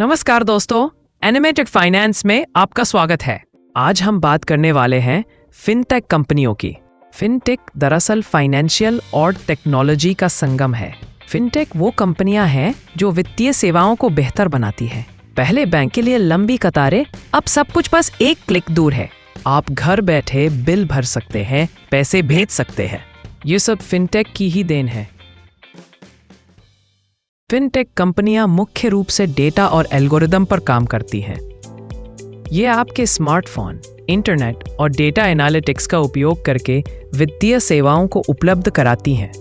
नमस्कार दोस्तों, animated finance में आपका स्वागत है। आज हम बात करने वाले हैं फिनटेक कंपनियों की। फिनटेक दरअसल फाइनेंशियल और टेक्नोलॉजी का संगम है। फिनटेक वो कंपनियां हैं जो वित्तीय सेवाओं को बेहतर बनाती हैं। पहले बैंक के लिए लंबी कतारें, अब सब कुछ बस एक क्लिक दूर है। आप घर बैठे बिल भर सकते हैं, पैसे भेज सकते हैं। ये सब फिनटेक की ही देन है। फिनटेक कंपनियां मुख्य रूप से डेटा और एल्गोरिदम पर काम करती हैं। ये आपके स्मार्टफोन, इंटरनेट और डेटा एनालिटिक्स का उपयोग करके वित्तीय सेवाओं को उपलब्ध कराती हैं।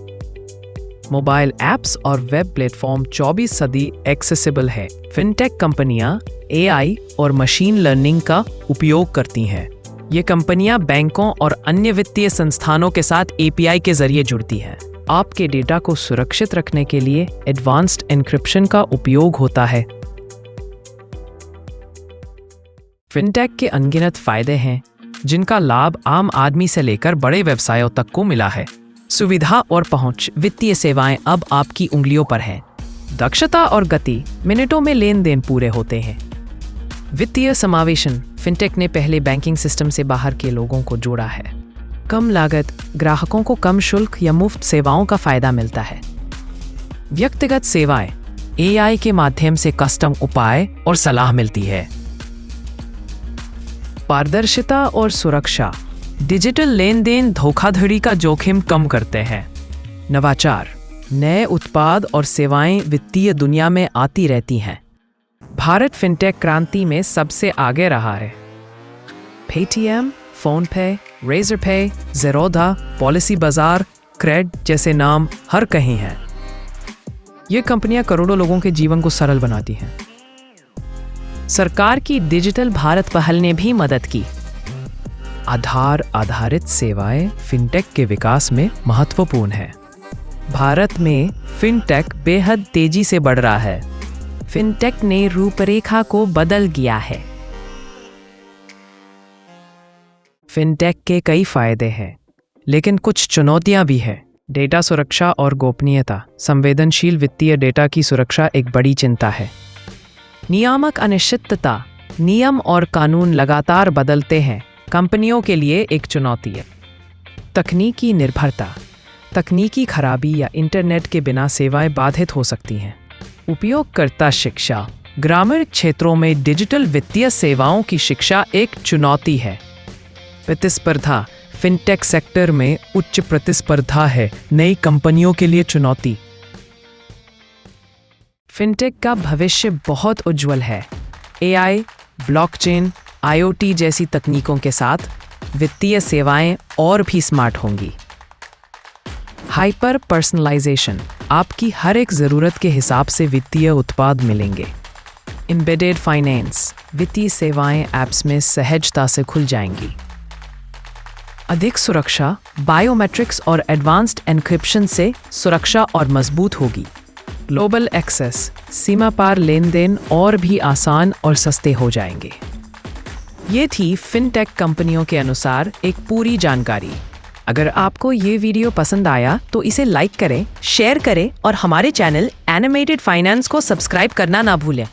मोबाइल ऐप्स और वेब प्लेटफॉर्म 24 सदी एक्सेसिबल है। फिनटेक कंपनियां AI और मशीन लर्निंग का उपयोग करती हैं। ये कंपनियां बैंकों और अन्य वित्तीय संस्थानों के साथ API के जरिए जुड़ती हैं। आपके डेटा को सुरक्षित रखने के लिए एडवांस्ड एन्क्रिप्शन का उपयोग होता है। फिनटेक के अनगिनत फायदे हैं, जिनका लाभ आम आदमी से लेकर बड़े व्यवसायों तक को मिला है। सुविधा और पहुंच, वित्तीय सेवाएं अब आपकी उंगलियों पर हैं। दक्षता और गति, मिनटों में लेन देन पूरे होते हैं। वित्तीय समावेशन, फिनटेक ने पहले बैंकिंग सिस्टम से बाहर के लोगों को जोड़ा है। कम लागत, ग्राहकों को कम शुल्क या मुफ्त सेवाओं का फायदा मिलता है। व्यक्तिगत सेवाएं, AI के माध्यम से कस्टम उपाय और सलाह मिलती है। पारदर्शिता और सुरक्षा, डिजिटल लेन देन धोखाधड़ी का जोखिम कम करते हैं। नवाचार, नए उत्पाद और सेवाएं वित्तीय दुनिया में आती रहती हैं। भारत फिनटेक क्रांति में सबसे आगे रहा है। Paytm, PhonePe, Razorpay, Zerodha, policy बाजार, क्रेड जैसे नाम हर कहीं हैं। ये कंपनियां करोड़ों लोगों के जीवन को सरल बनाती हैं। सरकार की डिजिटल भारत पहल ने भी मदद की। आधार आधारित सेवाएं फिनटेक के विकास में महत्वपूर्ण है। भारत में फिनटेक बेहद तेजी से बढ़ रहा है। फिनटेक ने रूपरेखा को बदल दिया है। फिनटेक के कई फायदे हैं, लेकिन कुछ चुनौतियां भी हैं। डेटा सुरक्षा और गोपनीयता, संवेदनशील वित्तीय डेटा की सुरक्षा एक बड़ी चिंता है। नियामक अनिश्चितता, नियम और कानून लगातार बदलते हैं, कंपनियों के लिए एक चुनौती है। तकनीकी निर्भरता, तकनीकी खराबी या इंटरनेट के बिना सेवाएं बाधित हो सकती हैं। उपयोगकर्ता शिक्षा, ग्रामीण क्षेत्रों में डिजिटल वित्तीय सेवाओं की शिक्षा एक चुनौती है। प्रतिस्पर्धा, फिनटेक सेक्टर में उच्च प्रतिस्पर्धा है, नई कंपनियों के लिए चुनौती। फिनटेक का भविष्य बहुत उज्जवल है। AI, ब्लॉकचेन, IoT जैसी तकनीकों के साथ वित्तीय सेवाएं और भी स्मार्ट होंगी। हाइपर पर्सनलाइजेशन, आपकी हर एक जरूरत के हिसाब से वित्तीय उत्पाद मिलेंगे। एम्बेडेड फाइनेंस, वित्तीय सेवाएं ऐप्स में सहजता से खुल जाएंगी। अधिक सुरक्षा, बायोमेट्रिक्स और एडवांस्ड एन्क्रिप्शन से सुरक्षा और मजबूत होगी। ग्लोबल एक्सेस, सीमा पार लेन देन और भी आसान और सस्ते हो जाएंगे। ये थी फिनटेक कंपनियों के अनुसार एक पूरी जानकारी। अगर आपको ये वीडियो पसंद आया तो इसे लाइक करें, शेयर करें और हमारे चैनल एनिमेटेड फाइनेंस को सब्सक्राइब करना ना भूलें।